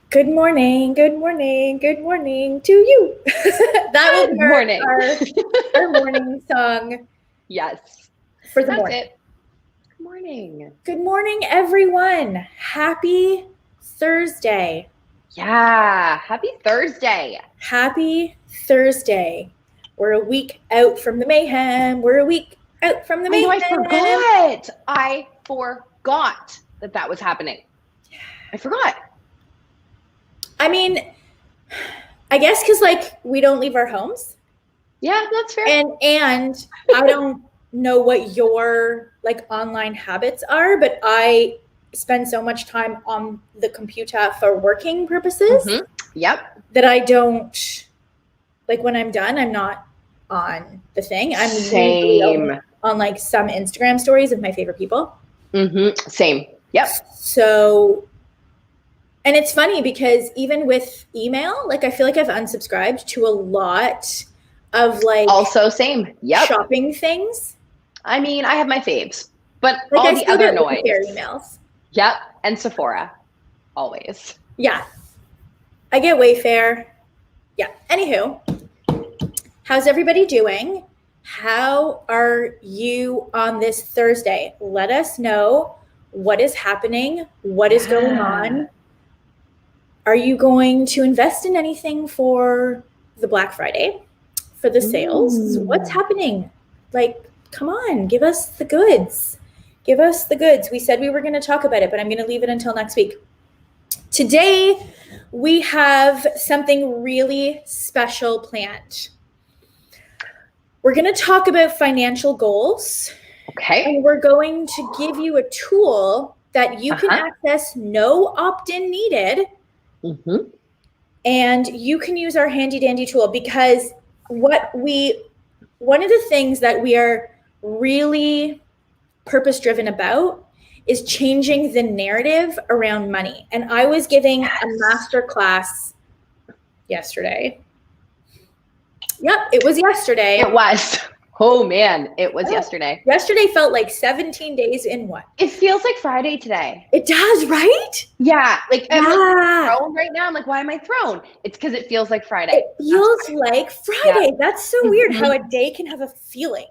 Good morning, good morning, good morning to you. That will be Morning. our morning song Yes, for the that's morning. it. Good morning. Good morning, everyone. Happy Thursday. Yeah, happy Thursday. Happy Thursday. We're a week out from the mayhem. We're a week out from the I know, mayhem. I forgot that that was happening. I forgot. I mean, I guess because we don't leave our homes. Yeah, that's fair. And I don't know what your online habits are, but I spend so much time on the computer for working purposes Yep. that I don't when I'm done, I'm not on the thing. I'm usually Same. on some Instagram stories of my favorite people. Same. Yep. So, and it's funny because even with email, I feel like I've unsubscribed to a lot of Also same. Yep. shopping things. I mean, I have my faves, but all I the still other get noise. emails. Yep. And Sephora. Always. Yeah. I get Wayfair. Yeah. Anywho, how's everybody doing? How are you on this Thursday? Let us know what is happening, what is going on. Are you going to invest in anything for the Black Friday, for the sales? What's happening? Come on, give us the goods. Give us the goods. We said we were going to talk about it, but I'm going to leave it until next week. Today, we have something really special planned. We're going to talk about financial goals. Okay. And we're going to give you a tool that you can access, no opt-in needed. And you can use our handy dandy tool because one of the things that we are really purpose-driven about is changing the narrative around money. And I was giving a master class yesterday. Yep, it was yesterday. It was. Oh man, it was yesterday. Yesterday felt like 17 days in one. It feels like Friday today. It does, right? Yeah, I'm thrown right now. I'm like, why am I thrown? It's because it feels like Friday. It feels like Friday. Yeah. That's so weird how a day can have a feeling.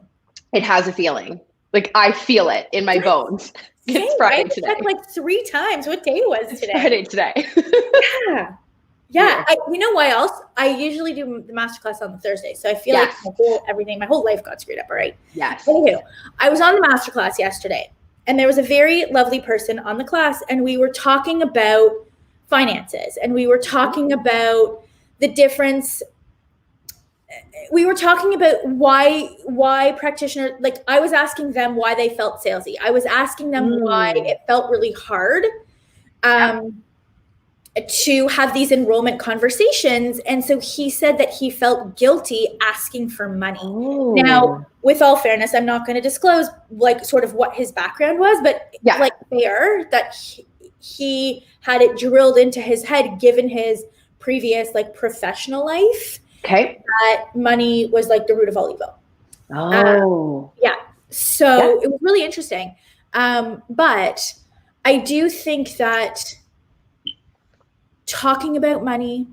It has a feeling. I feel it in my bones. It's Friday today. I checked 3 times what day was today. It's Friday today. Yeah. You know why else? I usually do the masterclass on the Thursday. So I feel like my whole life got screwed up, all right? Yes. Anywho, I was on the masterclass yesterday and there was a very lovely person on the class and we were talking about finances and we were talking about the difference. We were talking about why practitioners, I was asking them why they felt salesy. I was asking them why it felt really hard to have these enrollment conversations. And so he said that he felt guilty asking for money. Now, with all fairness, I'm not going to disclose sort of what his background was, but fair that he had it drilled into his head, given his previous professional life, that money was the root of all evil. So it was really interesting. But I do think that talking about money,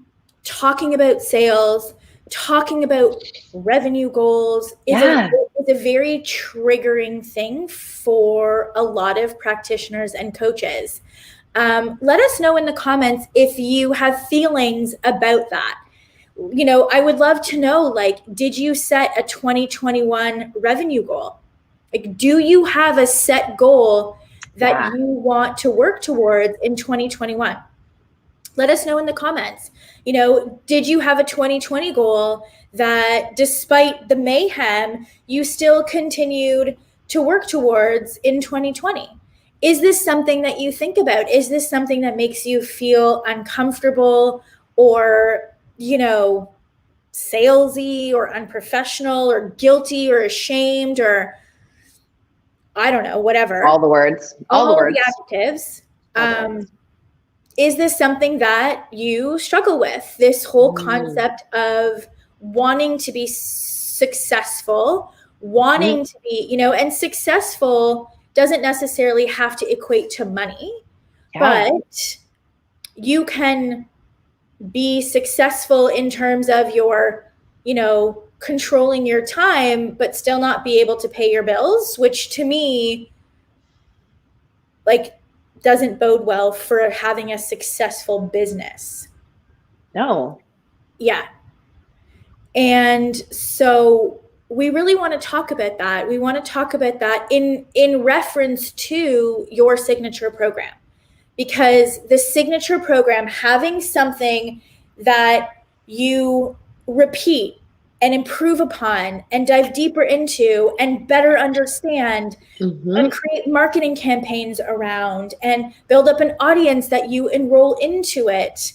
talking about sales, talking about revenue goals is a very triggering thing for a lot of practitioners and coaches. Let us know in the comments if you have feelings about that. I would love to know, did you set a 2021 revenue goal? Do you have a set goal that you want to work towards in 2021? Let us know in the comments. Did you have a 2020 goal that despite the mayhem, you still continued to work towards in 2020? Is this something that you think about? Is this something that makes you feel uncomfortable or, salesy or unprofessional or guilty or ashamed or I don't know, whatever. All the words. All the adjectives. Is this something that you struggle with? This whole concept of wanting to be successful, wanting to be, and successful doesn't necessarily have to equate to money, but you can be successful in terms of your, controlling your time, but still not be able to pay your bills, which to me, like, doesn't bode well for having a successful business. No. Yeah. And so we really want to talk about that. We want to talk about that in reference to your signature program, because the signature program, having something that you repeat and improve upon and dive deeper into and better understand, and create marketing campaigns around and build up an audience that you enroll into it.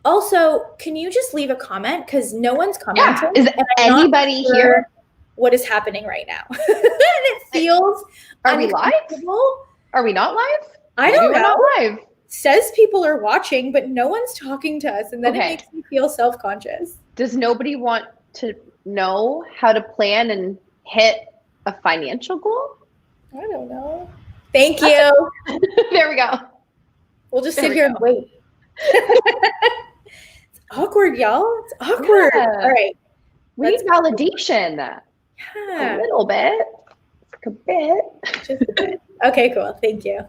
Also, can you just leave a comment? Because no one's commenting. Yeah. Is anybody here? What is happening right now? And it feels Are we live? Are we not live? I don't know. Not live. Says people are watching, but no one's talking to us, and then it makes me feel self-conscious. Does nobody want to know how to plan and hit a financial goal? I don't know. Thank you. There we go. We'll just sit here and wait. It's awkward, y'all. It's awkward. Yeah. All right. We need validation. Yeah. A little bit. A bit. Just a bit. Okay, cool. Thank you.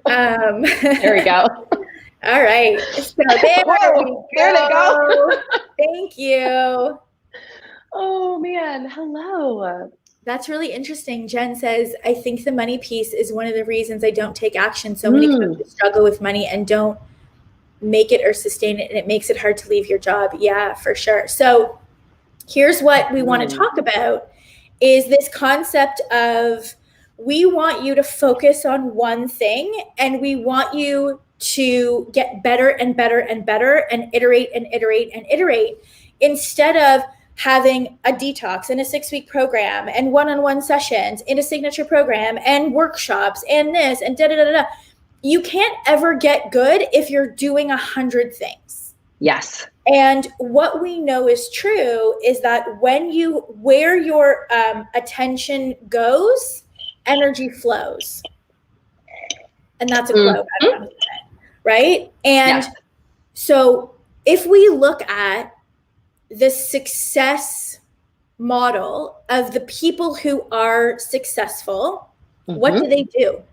There we go. All right. So there they go. Thank you. Oh, man. Hello. That's really interesting. Jen says, I think the money piece is one of the reasons I don't take action. So many coaches struggle with money and don't make it or sustain it, and it makes it hard to leave your job. Yeah, for sure. So here's what we want to talk about is this concept of, we want you to focus on one thing, and we want you to get better and better and better and iterate and iterate and iterate, instead of having a detox and a 6-week program and one-on-one sessions in a signature program and workshops and this and da-da-da-da. You can't ever get good if you're doing 100 things. Yes. And what we know is true is that where your attention goes, energy flows. And that's a quote, right? And so if we look at the success model of the people who are successful, what do?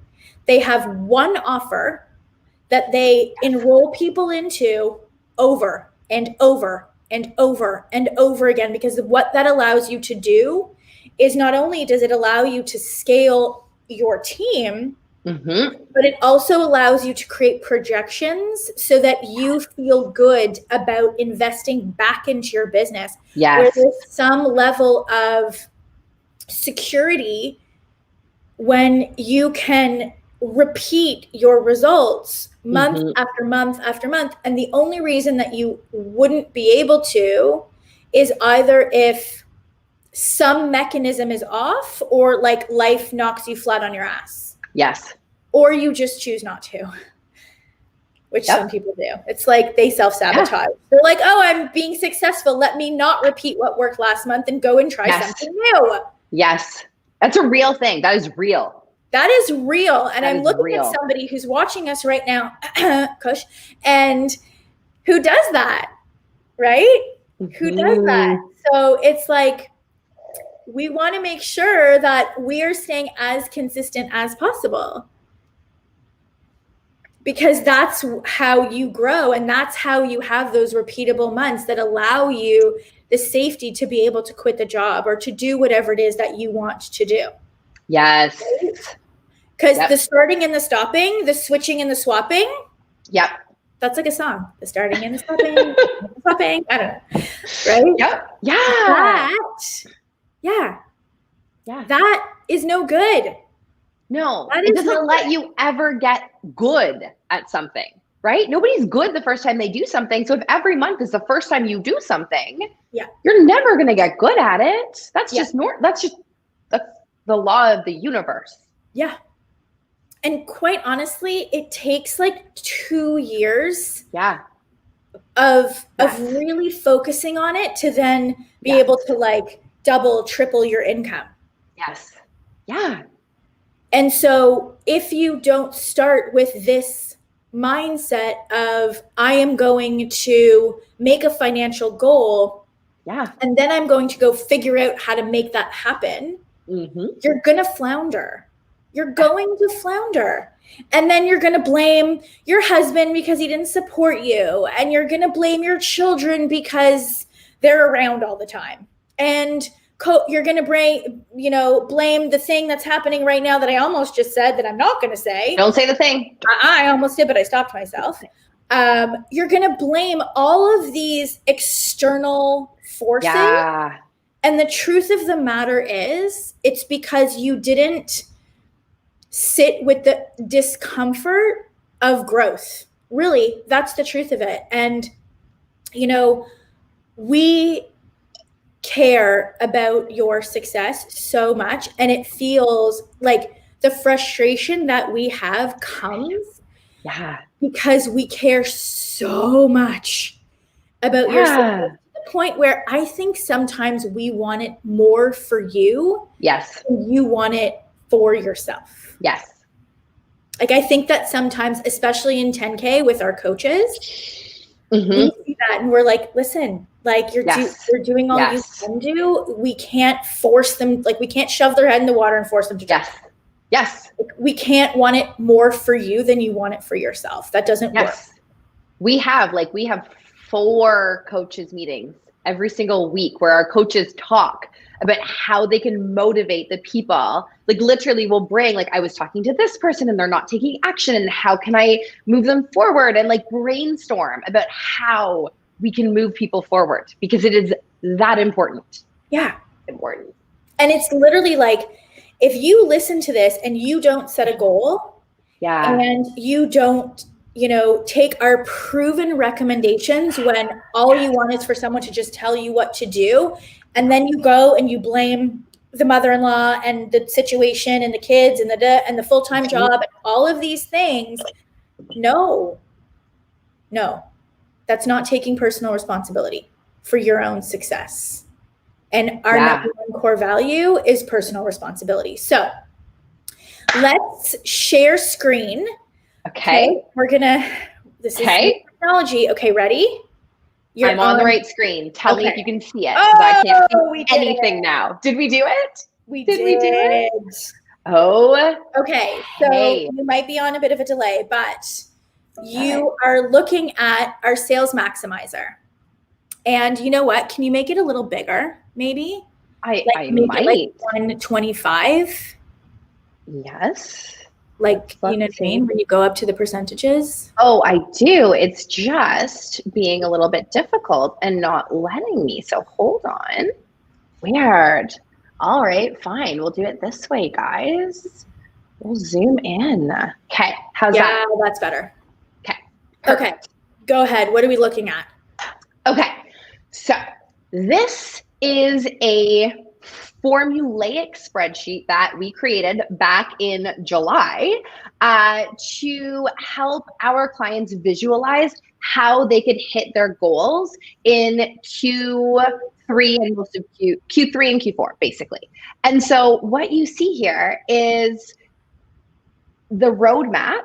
They have one offer that they enroll people into over and over and over and over again, because what that allows you to do is, not only does it allow you to scale your team, but it also allows you to create projections so that you feel good about investing back into your business. Yes. Where there's some level of security when you can repeat your results month after month after month. And the only reason that you wouldn't be able to is either if some mechanism is off, or like life knocks you flat on your ass. Yes. Or you just choose not to, which some people do. It's like they self-sabotage. Yeah. They're like, oh, I'm being successful. Let me not repeat what worked last month and go and try something new. Yes. That's a real thing. That is real. That is real. And I'm looking at somebody who's watching us right now, Kush, and who does that, right? Who does that? So it's like, we want to make sure that we are staying as consistent as possible, because that's how you grow, and that's how you have those repeatable months that allow you the safety to be able to quit the job or to do whatever it is that you want to do. Yes. Because the starting and the stopping, the switching and the swapping. Yep. That's like a song. The starting and the stopping, the swapping. I don't know. Right? Yep. Yeah. That is no good. No, it doesn't let you ever get good at something, right? Nobody's good the first time they do something. So if every month is the first time you do something, you're never going to get good at it. That's just that's the law of the universe. Yeah. And quite honestly, it takes like 2 years of really focusing on it to then be able to like double, triple your income. Yes. Yeah. And so if you don't start with this mindset of I am going to make a financial goal, and then I'm going to go figure out how to make that happen, you're going to flounder. You're going to flounder. And then you're going to blame your husband because he didn't support you. And you're going to blame your children because they're around all the time. And you're going to blame the thing that's happening right now that I almost just said that I'm not going to say. Don't say the thing. I almost did, but I stopped myself. You're going to blame all of these external forces. Yeah. And the truth of the matter is, it's because you didn't sit with the discomfort of growth. Really, that's the truth of it. And, we care about your success so much, and it feels like the frustration that we have comes because we care so much about your success, to the point where I think sometimes we want it more for you. Yes. Than you want it for yourself. Yes. Like, I think that sometimes, especially in 10K with our coaches, we see that and we're like, listen, like you're doing all you can do. We can't force them. Like, we can't shove their head in the water and force them to jump. Yes. Like, we can't want it more for you than you want it for yourself. That doesn't work. We have 4 coaches meetings every single week where our coaches talk about how they can motivate the people. Like, literally we'll bring, like, I was talking to this person and they're not taking action, and how can I move them forward, and like brainstorm about how we can move people forward, because it is that important. Yeah. Important. And it's literally like, if you listen to this and you don't set a goal, and you don't, take our proven recommendations when all you want is for someone to just tell you what to do, and then you go and you blame the mother-in-law and the situation and the kids and the full-time job and all of these things. No, that's not taking personal responsibility for your own success. And our number one core value is personal responsibility. So let's share screen. Okay. This is technology. Okay, ready? I'm on the right screen. Tell me if you can see it, because I can't see anything now. Did we do it? Did we do it? Oh. Okay. So you might be on a bit of a delay, but you are looking at our sales maximizer. And you know what? Can you make it a little bigger, maybe? I might. Like 125? Yes. Like, you know what I mean? When you go up to the percentages? Oh, I do. It's just being a little bit difficult and not letting me. So hold on. Weird. All right, fine. We'll do it this way, guys. We'll zoom in. Okay. How's that? Yeah, that's better. Okay. Perfect. Okay. Go ahead. What are we looking at? Okay. So this is a formulaic spreadsheet that we created back in July to help our clients visualize how they could hit their goals in Q3 and most of Q3 and Q4, basically. And so what you see here is the roadmap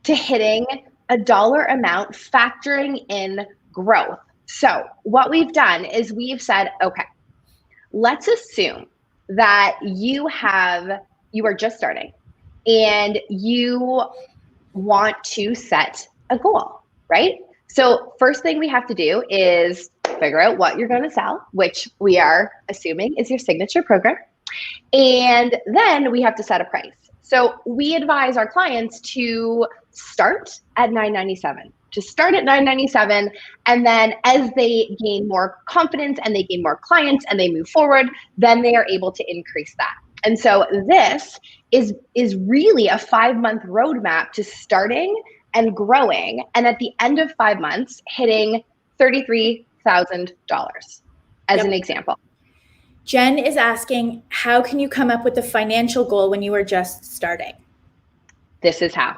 to hitting a dollar amount, factoring in growth. So what we've done is we've said, okay, let's assume that you are just starting and you want to set a goal, right? So first thing we have to do is figure out what you're going to sell, which we are assuming is your signature program. And then we have to set a price. So we advise our clients to start at $997. To start at $997, and then as they gain more confidence and they gain more clients and they move forward, then they are able to increase that. And so this is really a 5-month roadmap to starting and growing, and at the end of 5 months, hitting $33,000 as an example. Jen is asking, how can you come up with a financial goal when you are just starting? This is how.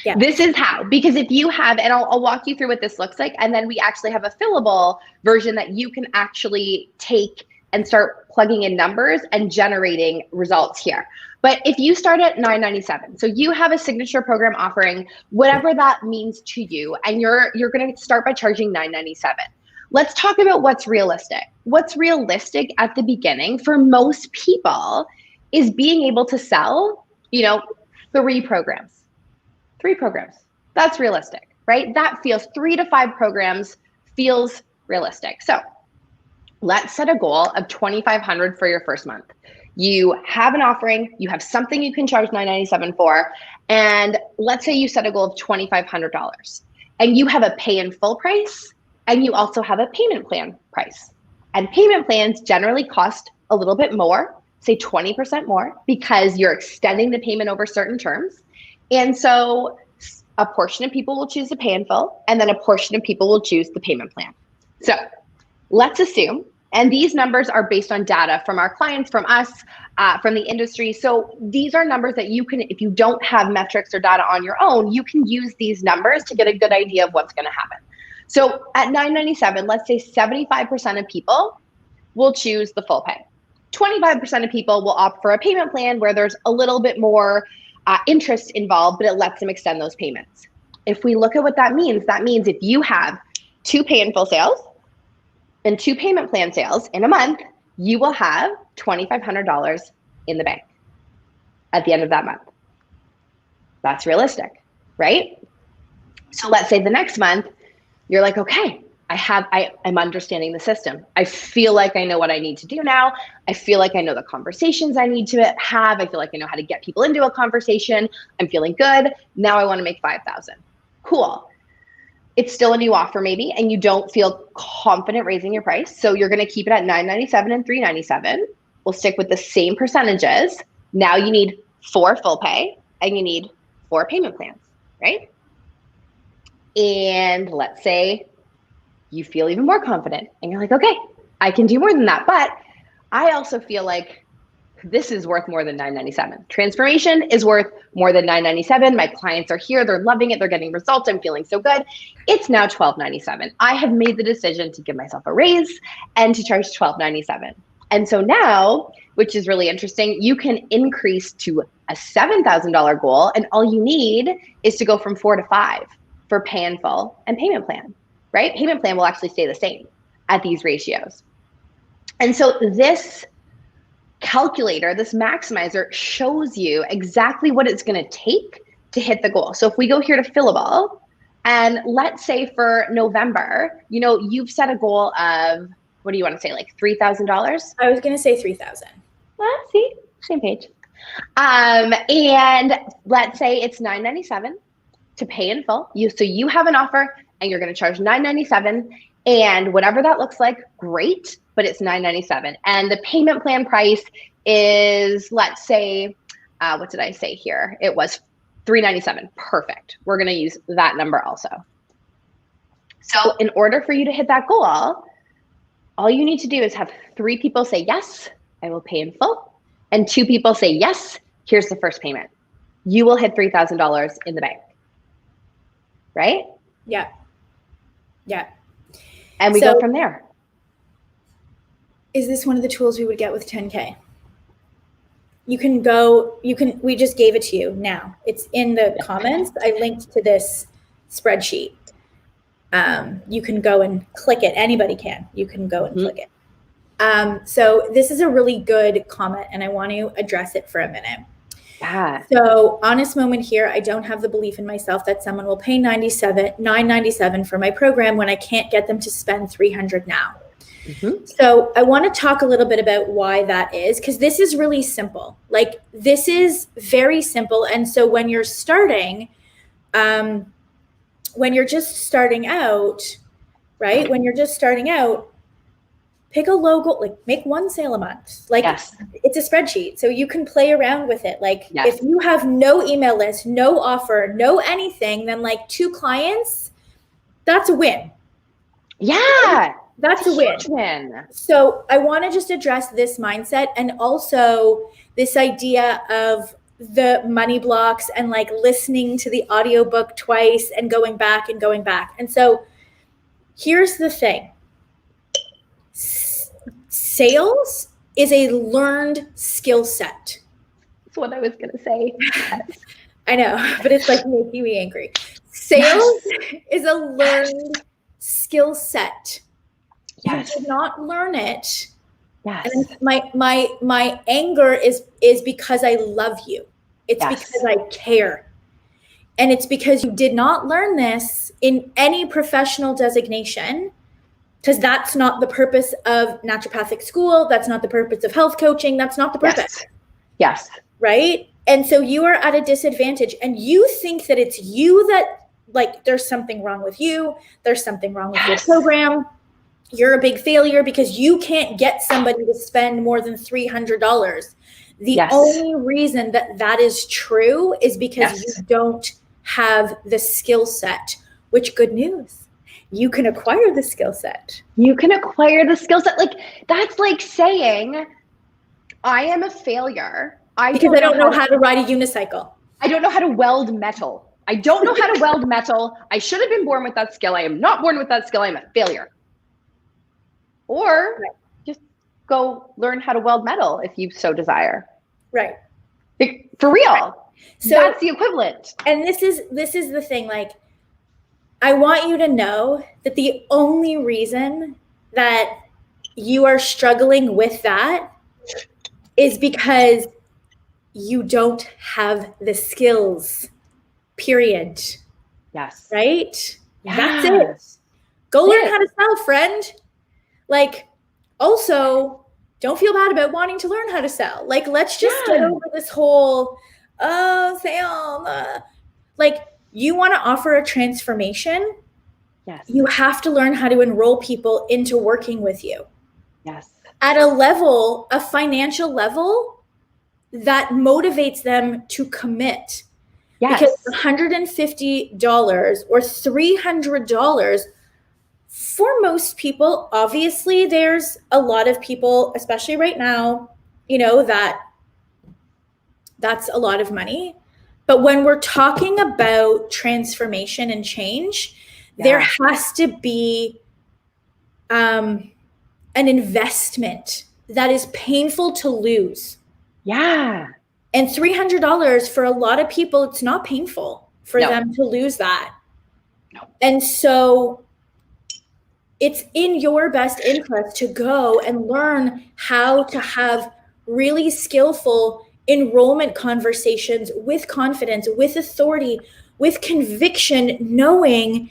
Yeah. This is how, because if you have, and I'll walk you through what this looks like, and then we actually have a fillable version that you can actually take and start plugging in numbers and generating results here. But if you start at $9.97, so you have a signature program offering, whatever that means to you, and you're going to start by charging $9.97. Let's talk about what's realistic. What's realistic at the beginning for most people is being able to sell, 3 programs. 3 programs. That's realistic, right? That feels 3 to 5 programs feels realistic. So let's set a goal of $2,500 for your first month. You have an offering, you have something you can charge $9.97 for, and let's say you set a goal of $2,500 and you have a pay in full price and you also have a payment plan price. And payment plans generally cost a little bit more, say 20% more, because you're extending the payment over certain terms. And so a portion of people will choose the pay in full, and then a portion of people will choose the payment plan. So let's assume, and these numbers are based on data from our clients, from us, from the industry. So these are numbers that you can, if you don't have metrics or data on your own, you can use these numbers to get a good idea of what's going to happen. So at $9.97, let's say 75% of people will choose the full pay. 25% of people will opt for a payment plan where there's a little bit more interest involved, but it lets them extend those payments. If we look at what that means if you have 2 pay in full sales and 2 payment plan sales in a month, you will have $2,500 in the bank at the end of that month. That's realistic, right? So let's say the next month, you're like, okay, I'm understanding the system. I feel like I know what I need to do now. I feel like I know the conversations I need to have. I feel like I know how to get people into a conversation. I'm feeling good. Now I want to make $5,000. Cool. It's still a new offer maybe, and you don't feel confident raising your price. So you're going to keep it at $9.97 and $3.97. We'll stick with the same percentages. Now you need 4 full pay and you need 4 payment plans, right? And let's say you feel even more confident and you're like, okay, I can do more than that. But I also feel like this is worth more than $9.97. Transformation is worth more than $9.97. My clients are here. They're loving it. They're getting results. I'm feeling so good. It's now $12.97. I have made the decision to give myself a raise and to charge $12.97. And so now, which is really interesting, you can increase to a $7,000 goal. And all you need is to go from 4 to 5 for pay in full and payment plan, right? Payment plan will actually stay the same at these ratios. And so this calculator, this maximizer, shows you exactly what it's going to take to hit the goal. So if we go here to fillable, and let's say for November, you've set a goal of, what do you want to say, like $3,000? I was going to say 3,000. Well, see, same page. And let's say it's $9.97 to pay in full. So you have an offer and you're going to charge $9.97, and whatever that looks like, great, but it's $9.97. And the payment plan price is, let's say, what did I say here? It was $3.97. Perfect. We're going to use that number also. So in order for you to hit that goal, all you need to do is have 3 people say, yes, I will pay in full, and 2 people say, yes, here's the first payment. You will hit $3,000 in the bank. Right? Yeah. Yeah. And we go from there. Is this one of the tools we would get with 10K? We just gave it to you now. It's in the comments. I linked to this spreadsheet. You can go and click it. Anybody can. You can go and click it. So this is a really good comment, and I want to address it for a minute. Yeah. So honest moment here. I don't have the belief in myself that someone will pay $9.97 for my program when I can't get them to spend $300 now. Mm-hmm. So I want to talk a little bit about why that is, because this is really simple. Like, this is very simple. And so when you're starting, when you're just starting out, right? When you're just starting out, pick a logo, like make 1 sale a month. Like, yes. It's a spreadsheet, so you can play around with it. Like, yes. If you have no email list, no offer, no anything, then like 2 clients, that's a win. Yeah. That's a win. So I want to just address this mindset, and also this idea of the money blocks and like listening to the audiobook twice and going back and going back. And so here's the thing. sales is a learned skill set. That's what I was going to say. Yes. I know, but it's like making me angry. Sales is a learned skill set. Yes. You did not learn it. Yes. And my anger is because I love you. It's because I care. And it's because you did not learn this in any professional designation, because that's not the purpose of naturopathic school. That's not the purpose of health coaching. That's not the purpose. Yes. Right? And so you are at a disadvantage, and you think that it's you that, like, there's something wrong with you. There's something wrong with your program. You're a big failure because you can't get somebody to spend more than $300. The only reason that is true is because you don't have the skill set, which, good news, you can acquire the skill set. You can acquire the skill set. Like, that's like saying, I am a failure. Because I don't know how to ride a unicycle. I don't know how to weld metal. I don't know how to weld metal. I should have been born with that skill. I am not born with that skill. I'm a failure. Or just go learn how to weld metal if you so desire. Right. For real. So that's the equivalent. And this is the thing. Like, I want you to know that the only reason that you are struggling with that is because you don't have the skills, period. Yes. Right? Yes. That's it. Go learn how to sell, friend. Like, also, don't feel bad about wanting to learn how to sell. Like, let's just get over this whole, sale. Like, you want to offer a transformation. Yes. You have to learn how to enroll people into working with you. Yes. At a financial level that motivates them to commit. Yes. Because $150 or $300, for most people, obviously there's a lot of people, especially right now, that's a lot of money. But when we're talking about transformation and change, there has to be an investment that is painful to lose. Yeah. And $300 for a lot of people, it's not painful for them to lose that. No. And so it's in your best interest to go and learn how to have really skillful enrollment conversations with confidence, with authority, with conviction, knowing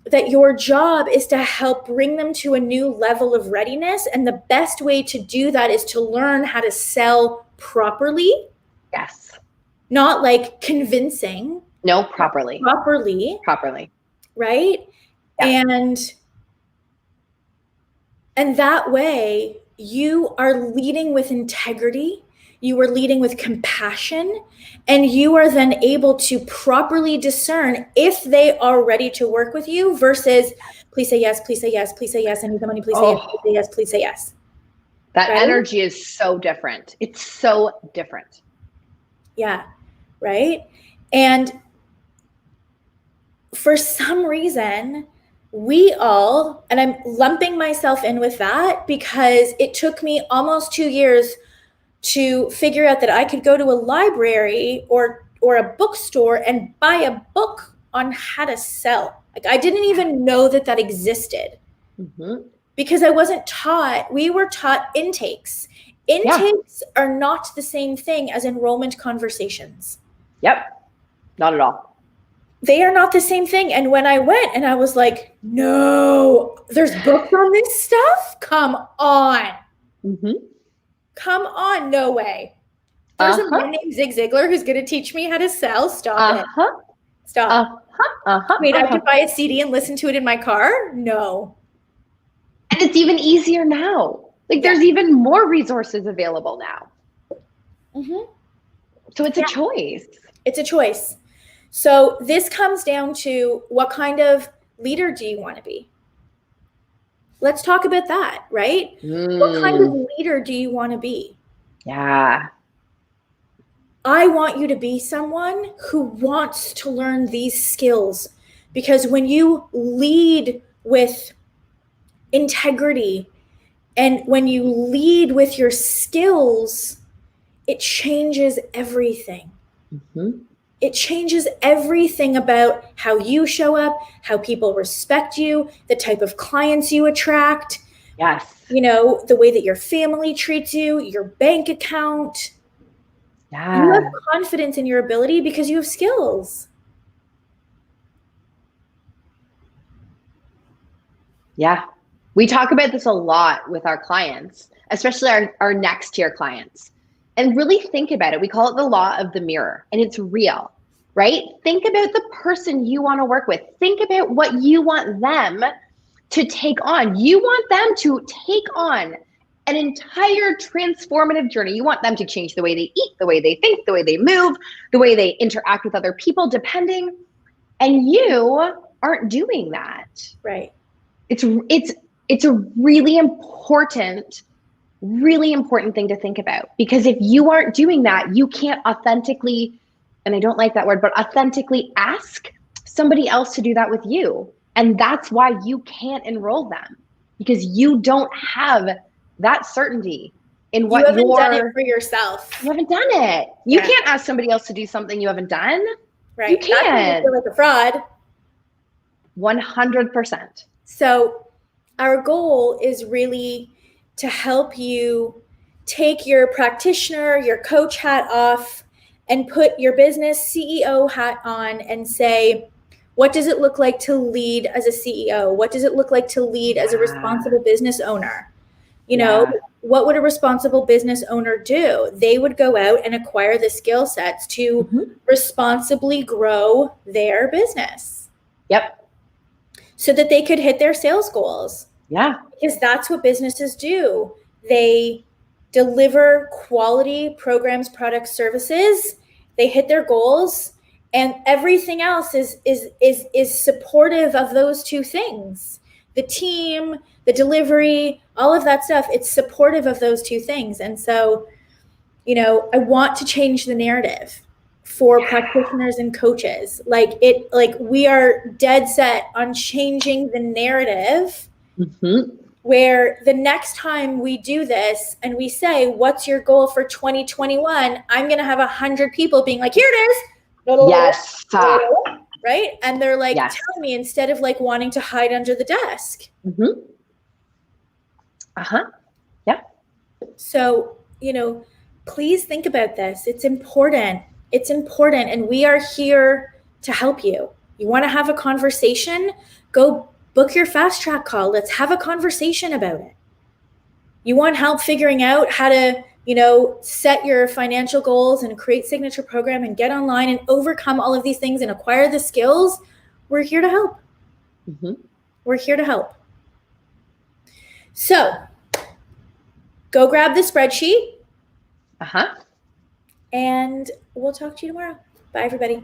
that your job is to help bring them to a new level of readiness. And the best way to do that is to learn how to sell properly. Yes. Not like convincing. No, properly. Properly. Right? Yeah. And that way you are leading with integrity. You are leading with compassion, and you are then able to properly discern if they are ready to work with you versus please say yes, please say yes, please say yes. I need the money, please say yes, please say yes, please say yes. That energy is so different. It's so different. Yeah. Right. And for some reason, and I'm lumping myself in with that because it took me almost 2 years to figure out that I could go to a library or a bookstore and buy a book on how to sell. Like, I didn't even know that existed because I wasn't taught. We were taught intakes. Intakes are not the same thing as enrollment conversations. Yep. Not at all. They are not the same thing. And when I went and I was like, no, there's books on this stuff? Come on. Come on. No way. There's a man named Zig Ziglar who's going to teach me how to sell. Stop it. Stop. Wait, I could buy a CD and listen to it in my car? No. And it's even easier now. Like, there's even more resources available now. So it's a choice. It's a choice. So this comes down to, what kind of leader do you want to be? Let's talk about that, right? What kind of leader do you want to be? Yeah. I want you to be someone who wants to learn these skills, because when you lead with integrity And when you lead with your skills, it changes everything. Mm-hmm. It changes everything about how you show up, how people respect you, the type of clients you attract. Yes. You know, the way that your family treats you, your bank account. Yeah. You have confidence in your ability because you have skills. Yeah. We talk about this a lot with our clients, especially our next tier clients. And really think about it. We call it the law of the mirror, and it's real, right? Think about the person you want to work with. Think about what you want them to take on. You want them to take on an entire transformative journey. You want them to change the way they eat, the way they think, the way they move, the way they interact with other people, depending. And you aren't doing that. Right. It's a really important thing to think about, because if you aren't doing that, you can't authentically, and I don't like that word, but authentically ask somebody else to do that with you. And that's why you can't enroll them, because you don't have that certainty in what you haven't done it for yourself. You haven't done it. You can't ask somebody else to do something you haven't done. Right. You can't. That's when you feel like a fraud. 100%. So our goal is really to help you take your practitioner, your coach hat off, and put your business CEO hat on and say, what does it look like to lead as a CEO? What does it look like to lead as a responsible business owner? You know, what would a responsible business owner do? They would go out and acquire the skill sets to responsibly grow their business. Yep. So that they could hit their sales goals. Yeah. Because that's what businesses do. They deliver quality programs, products, services. They hit their goals, and everything else is supportive of those two things. The team, the delivery, all of that stuff, it's supportive of those two things. And so, you know, I want to change the narrative for practitioners and coaches. Like we are dead set on changing the narrative, where the next time we do this and we say, what's your goal for 2021? I'm going to have 100 people being like, here it is. Yes. Right. And they're like, telling me, instead of like wanting to hide under the desk. Yeah. So, you know, please think about this. It's important. It's important. And we are here to help you. You want to have a conversation? Go book your fast track call. Let's have a conversation about it. You want help figuring out how to, you know, set your financial goals and create signature program and get online and overcome all of these things and acquire the skills? We're here to help. We're here to help. So go grab the spreadsheet. And we'll talk to you tomorrow. Bye, everybody.